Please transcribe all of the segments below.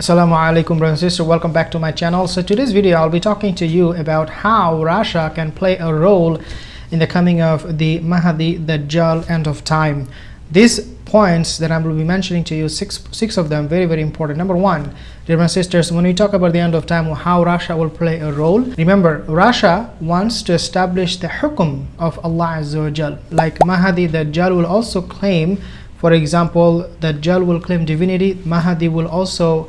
Assalamu alaikum brothers and sisters, welcome back to my channel. So today's video I'll be talking to you about how Russia can play a role in the coming of the Mahdi, the Dajjal, end of time. These points that I will be mentioning to you, six of them, very important. Number one, dear brothers and sisters, when we talk about the end of time, how Russia will play a role, remember Russia wants to establish the hukum of Allah Azza wa Jal. Like Mahdi, the Dajjal will also claim, for example, the Dajjal will claim divinity. Mahdi will also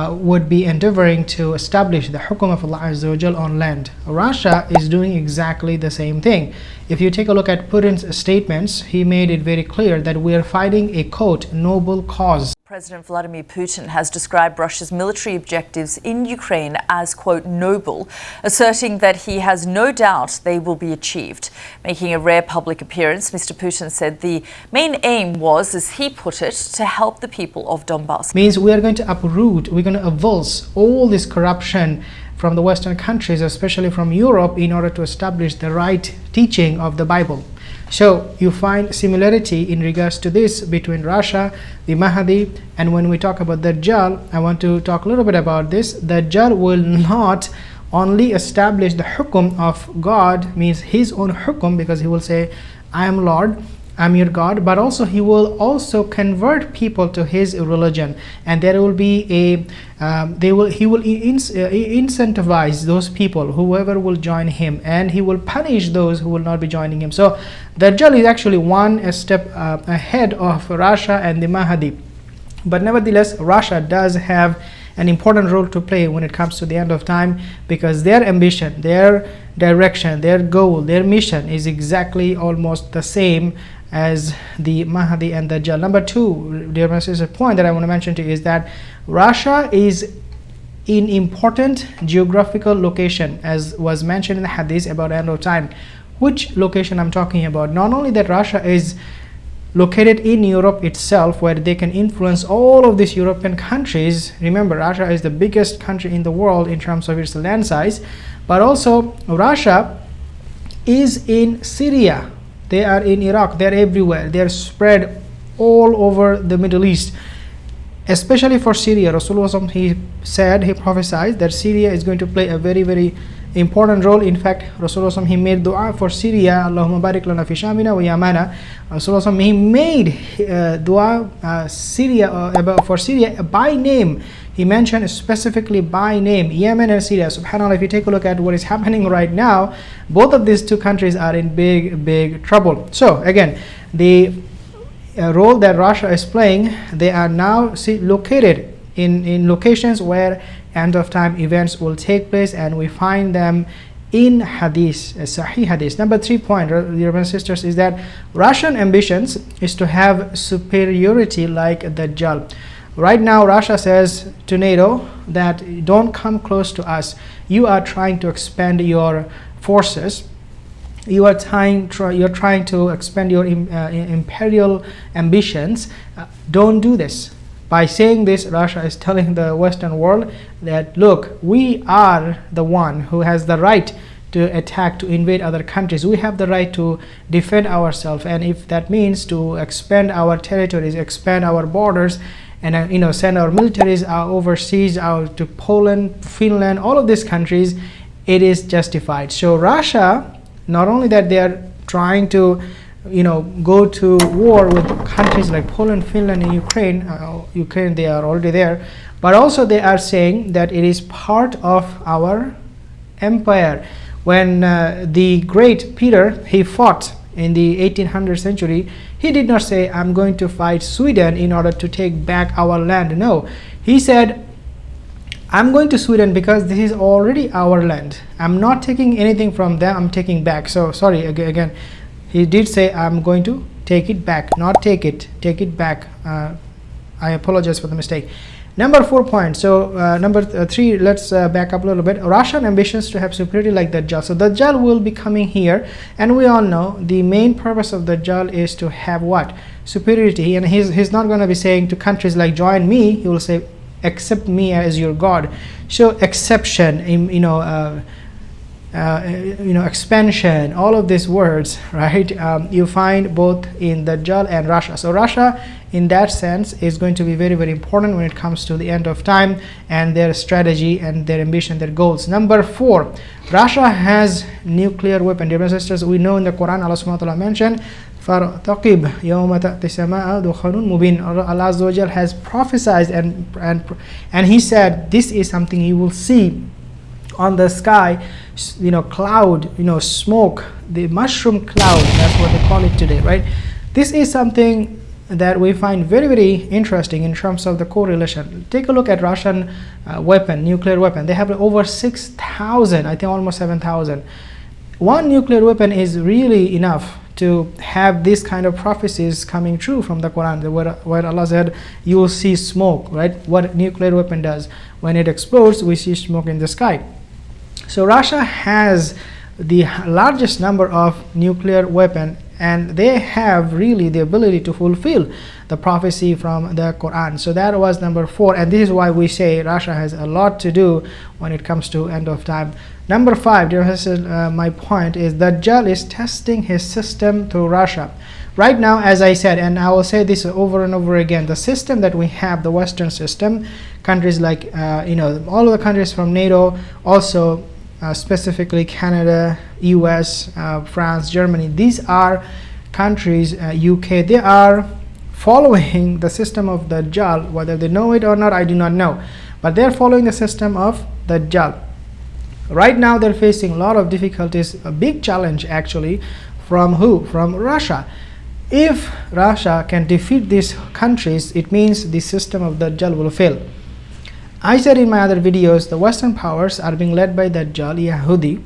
would be endeavoring to establish the hukum of Allah Azza wa Jal on land. Russia is doing exactly the same thing. If you take a look at Putin's statements, he made it very clear that we are fighting a, quote, noble cause. President Vladimir Putin has described Russia's military objectives in Ukraine as, quote, noble, asserting that he has no doubt they will be achieved. Making a rare public appearance, Mr. Putin said the main aim was, as he put it, to help the people of Donbass. Means we are going to uproot, we're going to avulse all this corruption from the Western countries, especially from Europe, in order to establish the right teaching of the Bible. So you find similarity in regards to this between Russia, the Mahdi, and when we talk about the Dajjal, I want to talk a little bit about this. The Dajjal will not only establish the hukum of God, means his own hukum, because he will say, I am Lord, I'm your God, but also he will also convert people to his religion, and there will be a he will incentivize those people, whoever will join him, and he will punish those who will not be joining him. So Dajjal is actually one step ahead of Russia and the Mahdi, but nevertheless Russia does have an important role to play when it comes to the end of time, because their ambition, their direction, their goal, their mission is exactly almost the same as the Mahdi and the Dajjal. Number two, dear brothers and sisters, point that I want to mention to you is that Russia is in important geographical location, as was mentioned in the hadith about end of time. Which location I'm talking about? Not only that Russia is located in Europe itself, where they can influence all of these European countries. Remember, Russia is the biggest country in the world in terms of its land size, but also Russia is in Syria, they are in Iraq, they are everywhere, they are spread all over the Middle East. Especially for Syria, Rasulullah, he said, he prophesied that Syria is going to play a very important role. In fact, Rasulullah, he made dua for Syria, Allahumma barik lana fi shamina wa yamana. Rasulullah, he made dua for Syria by name. He mentioned specifically by name, Yemen and Syria. Subhanallah, if you take a look at what is happening right now, both of these two countries are in big trouble. So again, the role that Russia is playing, they are now located in locations where end of time events will take place, and we find them in hadith, sahih hadith. Number 3 point, dear brothers and sisters, is that Russian ambitions is to have superiority like the Dajjal. Right now Russia says to NATO that don't come close to us, you are trying to expand your forces, you're trying to expand your imperial ambitions, don't do this. By saying this, Russia is telling the Western world that, look, we are the one who has the right to attack, to invade other countries. We have the right to defend ourselves, and if that means to expand our territories, expand our borders, and send our militaries overseas, out to Poland, Finland, all of these countries, it is justified. So Russia, not only that they are trying to go to war with countries like Poland, Finland, and Ukraine, they are already there, but also they are saying that it is part of our empire. When the great Peter, he fought in the 1800th century, he did not say, I'm going to fight Sweden in order to take back our land. No, he said, I'm going to Sweden because this is already our land. I'm not taking anything from them, I'm taking back. So sorry, again, he did say, I'm going to take it back, not take it back. I apologize for the mistake. Number 4 point. So number 3, let's back up a little bit. Russian ambitions to have superiority like the Dajjal. So the Dajjal will be coming here, and we all know the main purpose of the Dajjal is to have what? Superiority. And he's not going to be saying to countries like join me, he will say accept me as your God. So exception, expansion, all of these words, right? You find both in Dajjal and Russia. So Russia, in that sense, is going to be very, very important when it comes to the end of time and their strategy and their ambition, their goals. Number 4, Russia has nuclear weapon. Dear brothers and sisters, we know in the Quran, Allah subhanahu wa ta'ala mentioned, فَارْتَقِبْ يَوْمَ تَأْتِ السَّمَاءُ دُخَانٌ مُبِينٌ. Allah Azza wa Jal has prophesied and He said, this is something you will see on the sky, cloud, smoke, the mushroom cloud, that's what they call it today, right? This is something that we find very, very interesting in terms of the correlation. Take a look at Russian nuclear weapon. They have over 6,000, I think almost 7,000. One nuclear weapon is really enough to have this kind of prophecies coming true from the Quran, where Allah said, you will see smoke, right? What a nuclear weapon does. When it explodes, we see smoke in the sky. So Russia has the largest number of nuclear weapons, and they have really the ability to fulfill the prophecy from the Quran. So that was number 4, and this is why we say Russia has a lot to do when it comes to end of time. Number 5, my point is that Dajjal is testing his system through Russia. Right now, as I said, and I will say this over and over again, the system that we have, the Western system, countries like all of the countries from NATO, also specifically Canada, US, France, Germany, these are countries, UK, they are following the system of the Dajjal. Whether they know it or not, I do not know, but they're following the system of the Dajjal. Right now they're facing a lot of difficulties, a big challenge actually, from who? From Russia. If Russia can defeat these countries, it means the system of the Dajjal will fail. I said in my other videos, the Western powers are being led by Dajjal, Yahudi,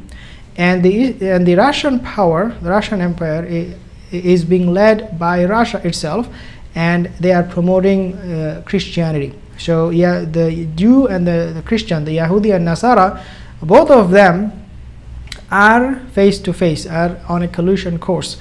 and the Russian power, the Russian Empire, is being led by Russia itself, and they are promoting Christianity. So yeah, the Jew and the Christian, the Yahudi and Nasara, both of them are face to face, are on a collusion course.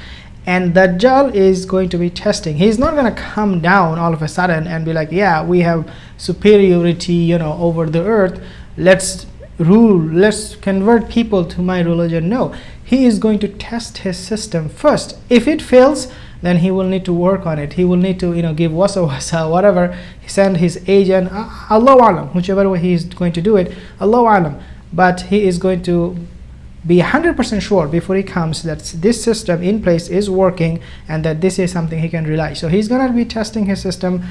And Dajjal is going to be testing. He's not going to come down all of a sudden and be like, yeah, we have superiority, over the earth. Let's rule. Let's convert people to my religion. No, he is going to test his system first. If it fails, then he will need to work on it. He will need to, give wasa, whatever. Send his agent, Allahu Alam, whichever way he is going to do it, Allahu Alam. But he is going to be 100% sure before he comes that this system in place is working and that this is something he can rely. So he's going to be testing his system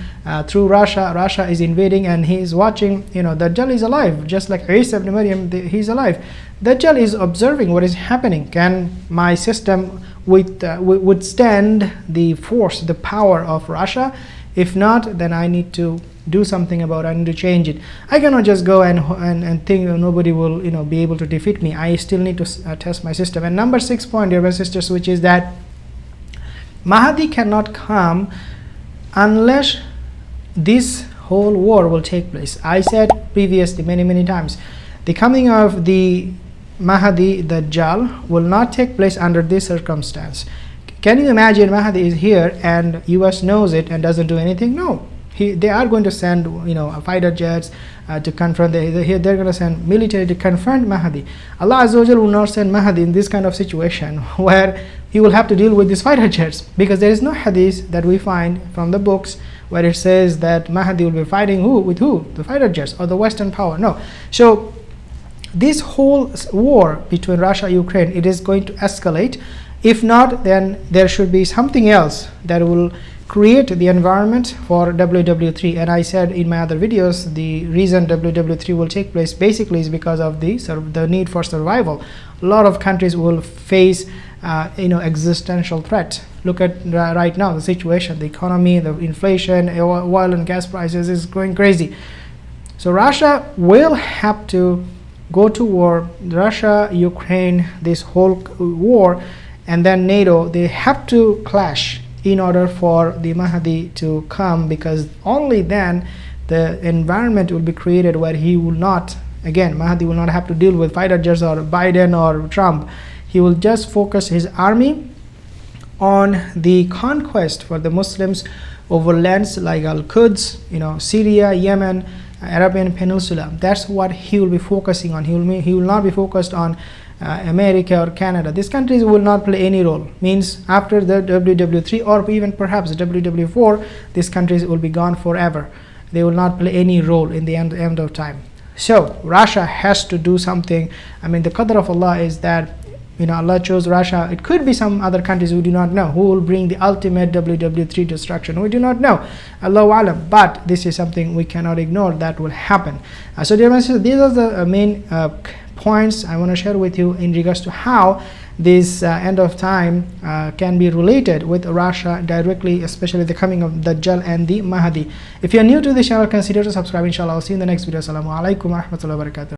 through Russia. Russia is invading and he is watching, Dajjal is alive, just like Isa ibn Maryam, he's alive. Dajjal is observing what is happening. Can my system withstand the force, the power of Russia? If not, then I need to do something about it. I need to change it. I cannot just go and think nobody will be able to defeat me. I still need to test my system. And number 6 point, dear brothers and sisters, which is that Mahdi cannot come unless this whole war will take place. I said previously many times, the coming of the Mahdi, the Dajjal, will not take place under this circumstance. Can you imagine Mahdi is here and US knows it and doesn't do anything? No. They are going to send fighter jets to confront. They're going to send military to confront Mahdi. Allah Azza wa Jal will not send Mahdi in this kind of situation where he will have to deal with these fighter jets, because there is no hadith that we find from the books where it says that Mahdi will be fighting with who? The fighter jets or the Western power. No. So this whole war between Russia and Ukraine, it is going to escalate. If not, then there should be something else that will create the environment for WW3. And I said in my other videos, the reason WW3 will take place basically is because of the need for survival. A lot of countries will face existential threat. Look at right now the situation, the economy, the inflation, oil and gas prices is going crazy. So Russia will have to go to war. Russia, Ukraine, this whole war, and then NATO, they have to clash in order for the Mahdi to come, because only then the environment will be created where he will not, again, Mahdi will not have to deal with fighter jets or Biden or Trump. He will just focus his army on the conquest for the Muslims over lands like Al-Quds, Syria, Yemen, Arabian Peninsula. That's what he will be focusing on. He will not be focused on America or Canada. These countries will not play any role. Means after the WW3 or even perhaps WW4, these countries will be gone forever. They will not play any role in the end of time. So Russia has to do something. I mean, the qadr of Allah is that, you know, Allah chose Russia. It could be some other countries, we do not know, who will bring the ultimate WW3 destruction. We do not know. Allahu Alam. But this is something we cannot ignore that will happen. So dear friends, these are the main points I want to share with you in regards to how this end of time can be related with Russia directly, especially the coming of Dajjal and the Mahdi. If you are new to this channel, consider to subscribe. Inshallah, I'll see you in the next video. Assalamu alaikum wa rahmatullahi wa barakatuh.